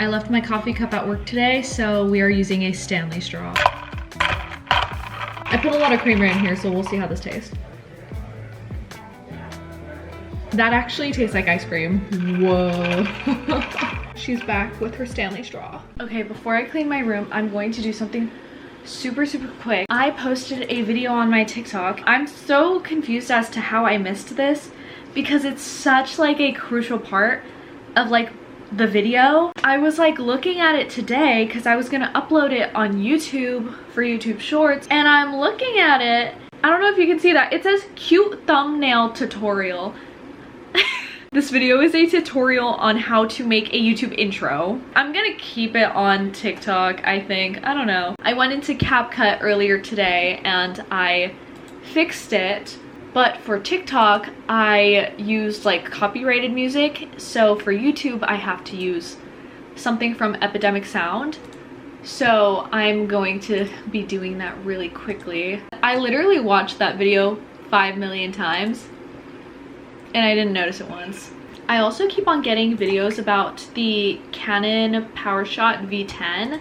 I left my coffee cup at work today, so we are using a Stanley straw. I put a lot of creamer in here, so we'll see how this tastes. That actually tastes like ice cream. Whoa. She's back with her Stanley straw. Okay, before I clean my room, I'm going to do something super quick. I posted a video on my TikTok. I'm so confused as to how I missed this because it's such like a crucial part of like the video. I was like looking at it today because I was gonna upload it on YouTube for YouTube Shorts, and I'm looking at it. I don't know if you can see that. It says cute thumbnail tutorial. This video is a tutorial on how to make a YouTube intro. I'm gonna keep it on TikTok, I think. I don't know. I went into CapCut earlier today and I fixed it, but for TikTok, I used like copyrighted music. So for YouTube, I have to use something from Epidemic Sound. So I'm going to be doing that really quickly. I literally watched that video 5 million times. And I didn't notice it once. I also keep on getting videos about the Canon PowerShot V10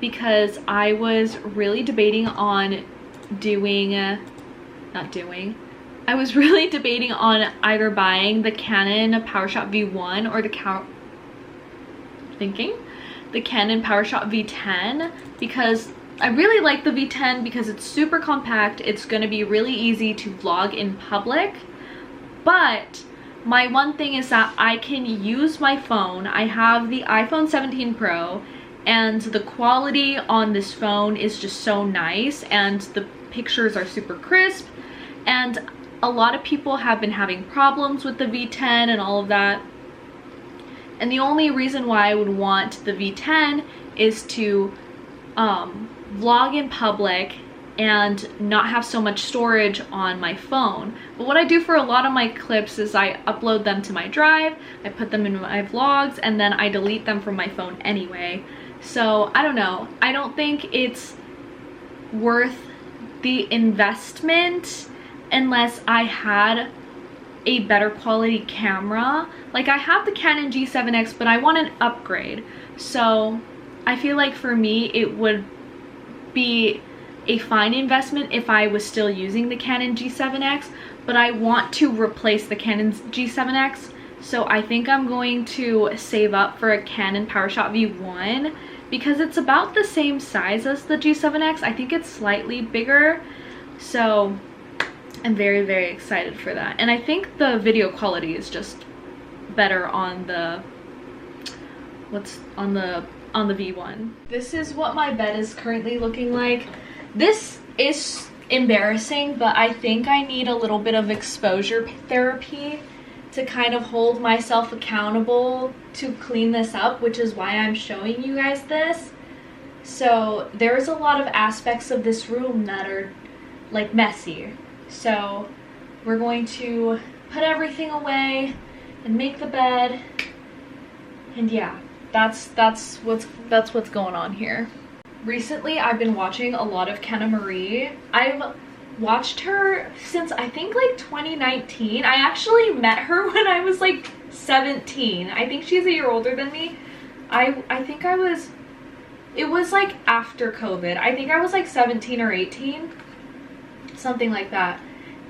because I was really debating on I was really debating on either buying the Canon PowerShot V1 or the Canon PowerShot V10 because I really like the V10 because it's super compact. It's gonna be really easy to vlog in public. But my one thing is that I can use my phone. I have the iPhone 17 Pro and the quality on this phone is just so nice and the pictures are super crisp, and a lot of people have been having problems with the V10 and all of that. And the only reason why I would want the V10 is to vlog in public and not have so much storage on my phone. But what I do for a lot of my clips is I upload them to my drive, I put them in my vlogs, and then I delete them from my phone anyway. So I don't know. I don't think it's worth the investment unless I had a better quality camera. Like I have the Canon G7X, but I want an upgrade. So I feel like for me it would be a fine investment if I was still using the Canon G7X, but I want to replace the Canon G7X, so I think I'm going to save up for a Canon PowerShot V1 because it's about the same size as the G7X. I think it's slightly bigger, so I'm very excited for that. And I think the video quality is just better on the on the V1. This is what my bed is currently looking like. This is embarrassing, but I think I need a little bit of exposure therapy to kind of hold myself accountable to clean this up, which is why I'm showing you guys this. So there's a lot of aspects of this room that are like messy. So we're going to put everything away and make the bed. And yeah, that's what's going on here. Recently, I've been watching a lot of Kenna Marie. I've watched her since I think like 2019. I actually met her when I was like 17. I think she's a year older than me. I think it was like after COVID. I think I was like 17 or 18, something like that.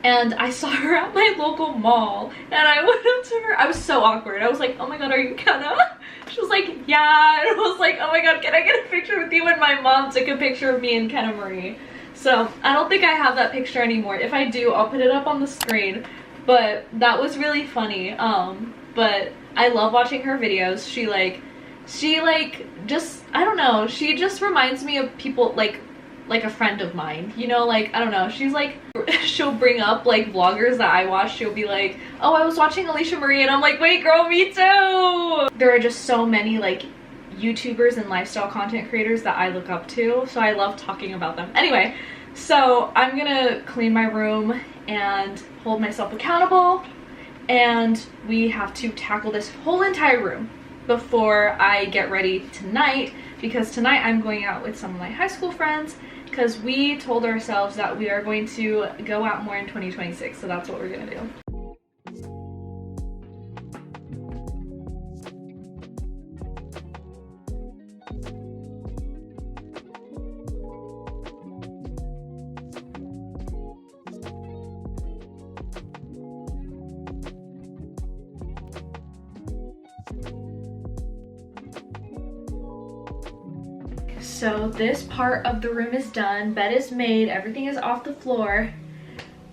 And I saw her at my local mall and I went up to her. I was so awkward. I was like, oh my god, are you Kenna? She was like, yeah. And I was like, oh my god, can I get a picture with you? And my mom took a picture of me and Kenna Marie. So I don't think I have that picture anymore. If I do, I'll put it up on the screen. But that was really funny. But I love watching her videos. She just, I don't know, she just reminds me of people like a friend of mine, you know, like, I don't know, she's like, she'll bring up like vloggers that I watch. She'll be like, oh, I was watching Alicia Marie, and I'm like, wait girl, me too. There are just so many like YouTubers and lifestyle content creators that I look up to, so I love talking about them. Anyway, so I'm gonna clean my room and hold myself accountable, and we have to tackle this whole entire room before I get ready tonight, because tonight I'm going out with some of my high school friends because we told ourselves that we are going to go out more in 2026, so that's what we're gonna do. so this part of the room is done. Bed is made, everything is off the floor.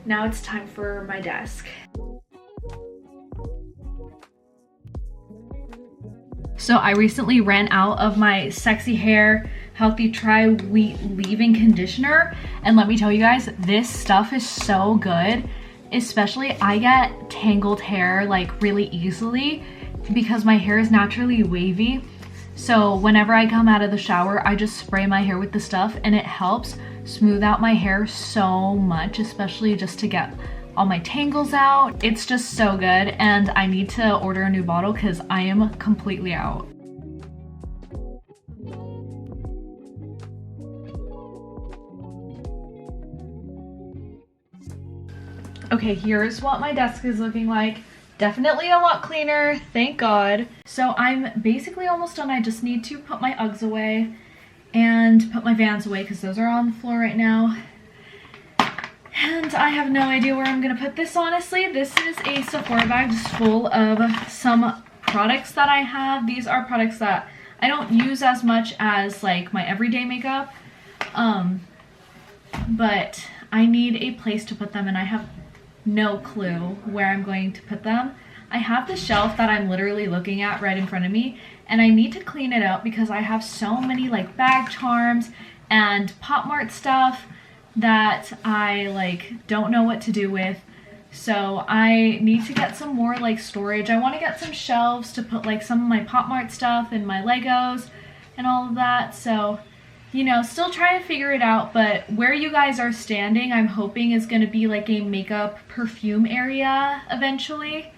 Now it's time for my desk. So I recently ran out of my Sexy Hair Healthy Tri-Week Leave-In Conditioner, and let me tell you guys, this stuff is so good. Especially I get tangled hair like really easily because my hair is naturally wavy. So whenever I come out of the shower, I just spray my hair with the stuff and it helps smooth out my hair so much, especially just to get all my tangles out. It's just so good, and I need to order a new bottle because I am completely out. Okay, here's what my desk is looking like. Definitely a lot cleaner, thank God. So I'm basically almost done. I just need to put my Uggs away and put my Vans away because those are on the floor right now. And I have no idea where I'm gonna put this, honestly. This is a Sephora bag just full of some products that I have. These are products that I don't use as much as like my everyday makeup. But I need a place to put them and I have no clue where I'm going to put them. I have the shelf that I'm literally looking at right in front of me, and I need to clean it up because I have so many like bag charms and Pop Mart stuff that I like don't know what to do with. So I need to get some more like storage. I want to get some shelves to put like some of my Pop Mart stuff and my Legos and all of that. So, you know, still trying to figure it out, but where you guys are standing, I'm hoping is going to be like a makeup perfume area eventually.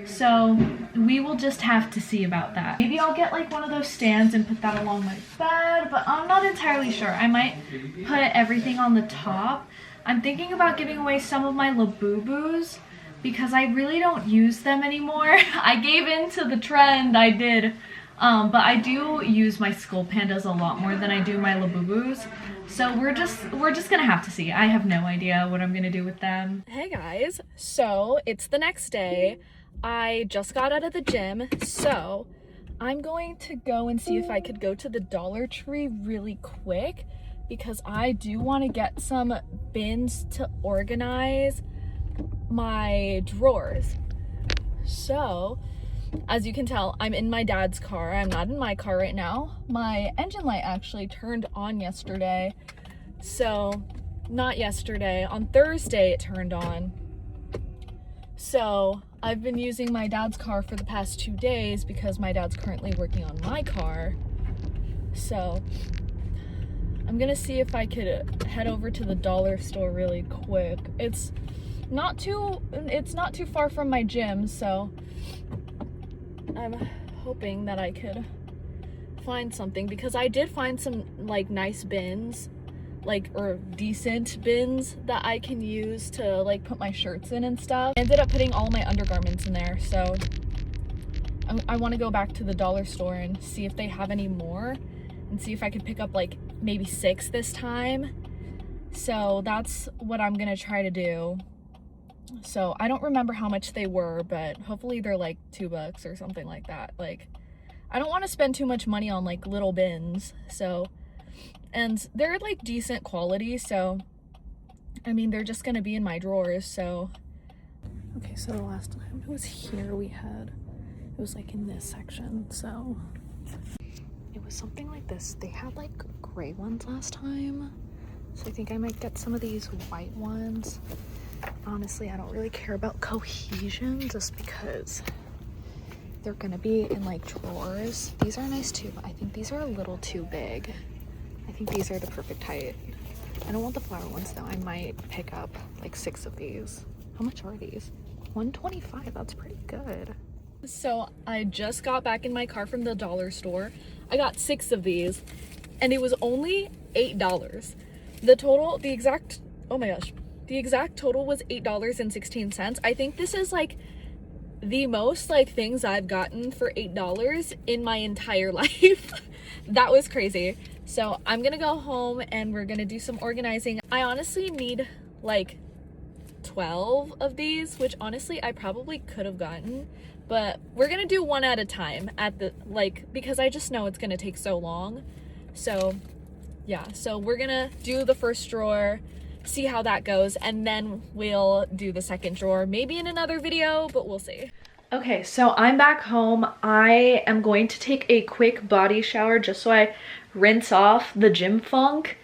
So we will just have to see about that. Maybe I'll get like one of those stands and put that along my bed, but I'm not entirely sure. I might put everything on the top. I'm thinking about giving away some of my Labubus because I really don't use them anymore. I gave in to the trend, I did. But I do use my Skull Pandas a lot more than I do my Labubus. So we're just gonna have to see. I have no idea what I'm gonna do with them. Hey guys, so it's the next day. I just got out of the gym, so I'm going to go and see if I could go to the Dollar Tree really quick because I do want to get some bins to organize my drawers. So, as you can tell, I'm in my dad's car. I'm not in my car right now. My engine light actually turned on yesterday. So, not yesterday. On Thursday it turned on. So, I've been using my dad's car for the past 2 days because my dad's currently working on my car. So, I'm gonna see if I could head over to the dollar store really quick. It's not too far from my gym, so I'm hoping that I could find something because I did find some like nice bins, or decent bins that I can use to like put my shirts in and stuff. I ended up putting all my undergarments in there, so I want to go back to the dollar store and see if they have any more and see if I could pick up like maybe 6 this time. So that's what I'm gonna try to do. So I don't remember how much they were, but hopefully they're like $2 or something like that. Like, I don't want to spend too much money on like little bins. So, and they're like decent quality, so I mean they're just gonna be in my drawers. So okay, so the last time it was here it was like in this section, so it was something like this. They had like gray ones last time, so I think I might get some of these white ones. Honestly, I don't really care about cohesion just because they're gonna be in like drawers. These are nice too, but I think these are a little too big. I think these are the perfect height. I don't want the flower ones though. I might pick up like 6 of these. How much are these? $1.25, that's pretty good. So I just got back in my car from the dollar store. I got 6 of these and it was only $8. The exact total was $8.16. I think this is like the most like things I've gotten for $8 in my entire life. That was crazy. So I'm gonna go home and we're gonna do some organizing. I honestly need like 12 of these, which honestly I probably could have gotten, but we're gonna do one at a time because I just know it's gonna take so long. So yeah, so we're gonna do the first drawer, see how that goes, and then we'll do the second drawer, maybe in another video, but we'll see. Okay, so I'm back home. I am going to take a quick body shower just so I rinse off the gym funk,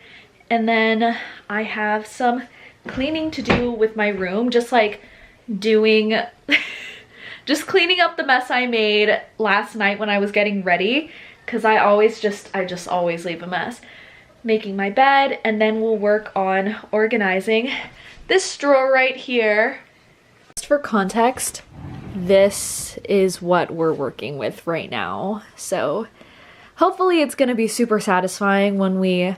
and then I have some cleaning to do with my room, just like doing just cleaning up the mess I made last night when I was getting ready, because I just always leave a mess. Making my bed, and then we'll work on organizing this drawer right here. Just for context, this is what we're working with right now. So hopefully it's gonna be super satisfying when we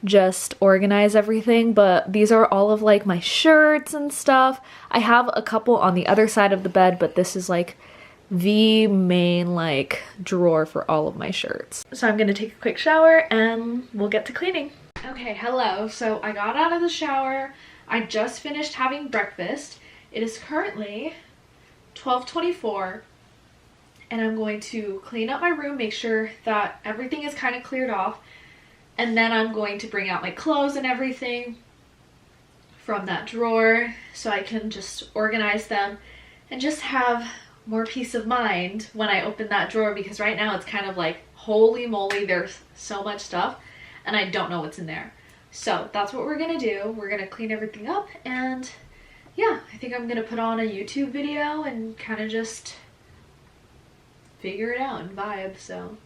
just organize everything, but these are all of like my shirts and stuff. I have a couple on the other side of the bed, but this is like the main like drawer for all of my shirts. So I'm gonna take a quick shower and we'll get to cleaning. Okay, hello. So I got out of the shower. I just finished having breakfast. It is currently 12:24 and I'm going to clean up my room, make sure that everything is kind of cleared off, and then I'm going to bring out my clothes and everything from that drawer so I can just organize them and just have more peace of mind when I open that drawer, because right now it's kind of like, holy moly, there's so much stuff and I don't know what's in there. So that's what we're gonna do. We're gonna clean everything up, and yeah, I think I'm gonna put on a YouTube video and kind of just figure it out and vibe, so.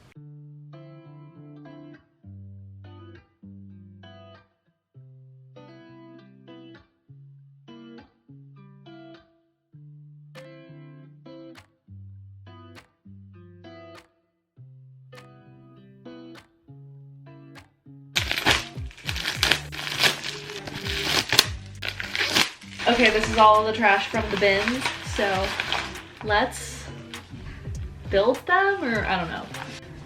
Okay, this is all the trash from the bins, so let's build them, or I don't know.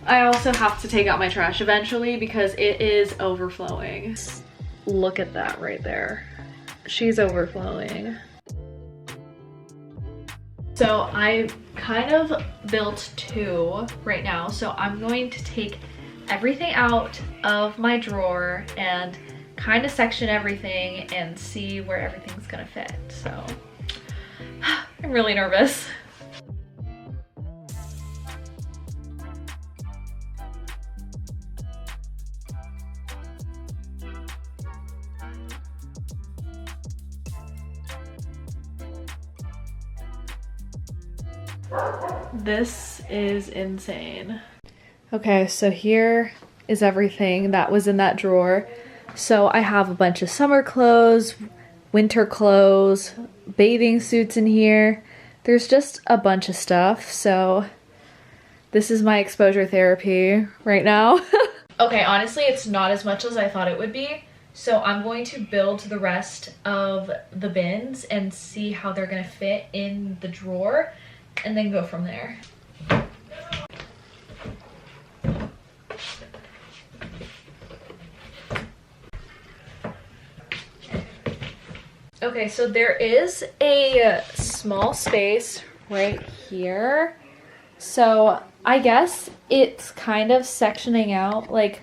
I also have to take out my trash eventually because it is overflowing. Look at that right there. She's overflowing. So I kind of built two right now, so I'm going to take everything out of my drawer and kind of section everything and see where everything's gonna fit. So I'm really nervous. This is insane. Okay, so here is everything that was in that drawer. So I have a bunch of summer clothes, winter clothes, bathing suits in here. There's just a bunch of stuff. So this is my exposure therapy right now. Okay, honestly, it's not as much as I thought it would be. So I'm going to build the rest of the bins and see how they're gonna fit in the drawer and then go from there. Okay, so there is a small space right here. So I guess it's kind of sectioning out like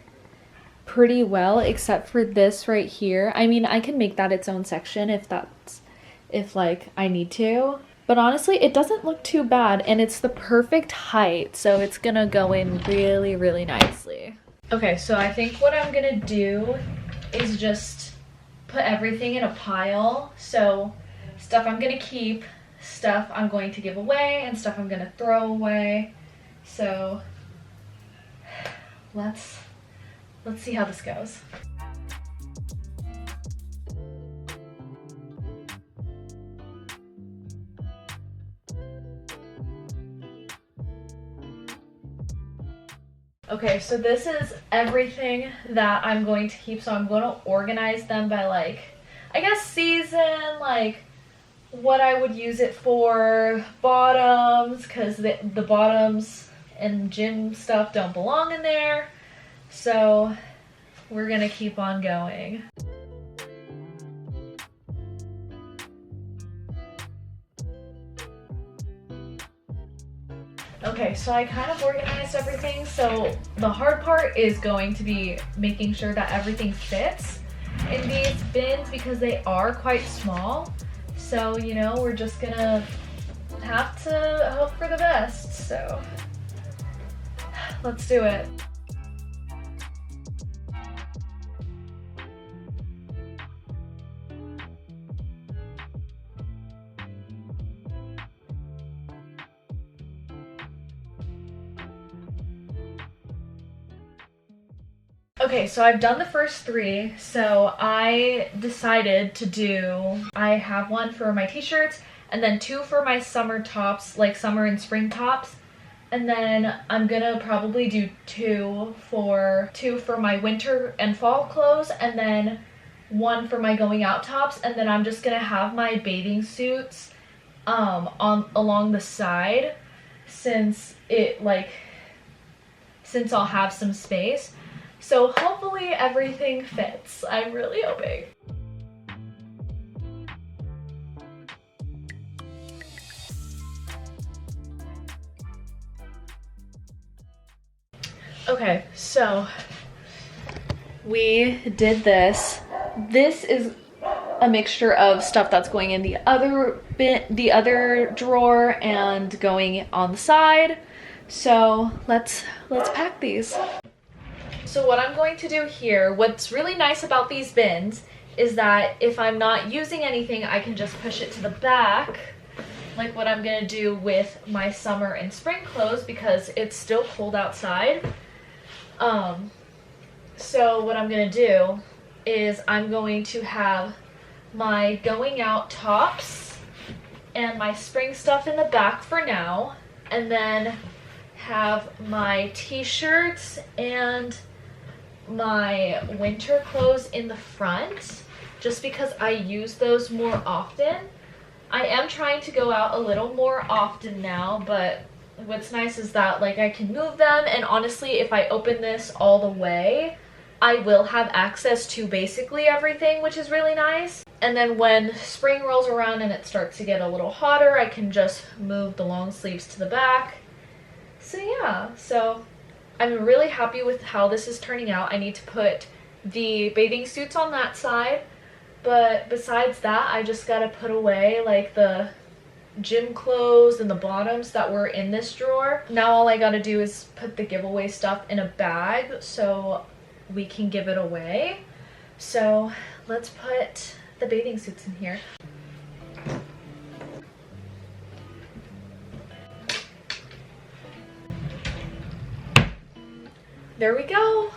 pretty well, except for this right here. I mean, I can make that its own section if like I need to. But honestly, it doesn't look too bad, and it's the perfect height, so it's gonna go in really, really nicely. Okay, so I think what I'm gonna do is just put everything in a pile. So stuff I'm gonna keep, stuff I'm going to give away, and stuff I'm gonna throw away. So let's see how this goes. Okay, so this is everything that I'm going to keep. So I'm going to organize them by like, I guess season, like what I would use it for, bottoms, because the bottoms and gym stuff don't belong in there. So we're gonna keep on going. Okay, Okay, so I kind of organized everything. So the hard part is going to be making sure that everything fits in these bins because they are quite small. So, you know, we're just gonna have to hope for the best. So let's do it. Okay, so I've done the first 3, so I decided to do, I have one for my t-shirts, and then 2 for my summer tops, like summer and spring tops, and then I'm gonna probably do 2 for my winter and fall clothes, and then 1 for my going out tops, and then I'm just gonna have my bathing suits along the side since I'll have some space. So hopefully everything fits. I'm really hoping. Okay, so we did this. This is a mixture of stuff that's going in the other bin, the other drawer, and going on the side. So let's pack these. So what I'm going to do here, what's really nice about these bins is that if I'm not using anything, I can just push it to the back, like what I'm gonna do with my summer and spring clothes because it's still cold outside. So what I'm gonna do is I'm going to have my going out tops and my spring stuff in the back for now, and then have my t-shirts and my winter clothes in the front just because I use those more often. I am trying to go out a little more often now, but what's nice is that like I can move them, and honestly if I open this all the way I will have access to basically everything, which is really nice. And then when spring rolls around and it starts to get a little hotter, I can just move the long sleeves to the back. So yeah, so I'm really happy with how this is turning out. I need to put the bathing suits on that side, but besides that, I just gotta put away like the gym clothes and the bottoms that were in this drawer. Now all I gotta do is put the giveaway stuff in a bag so we can give it away. So let's put the bathing suits in here. There we go.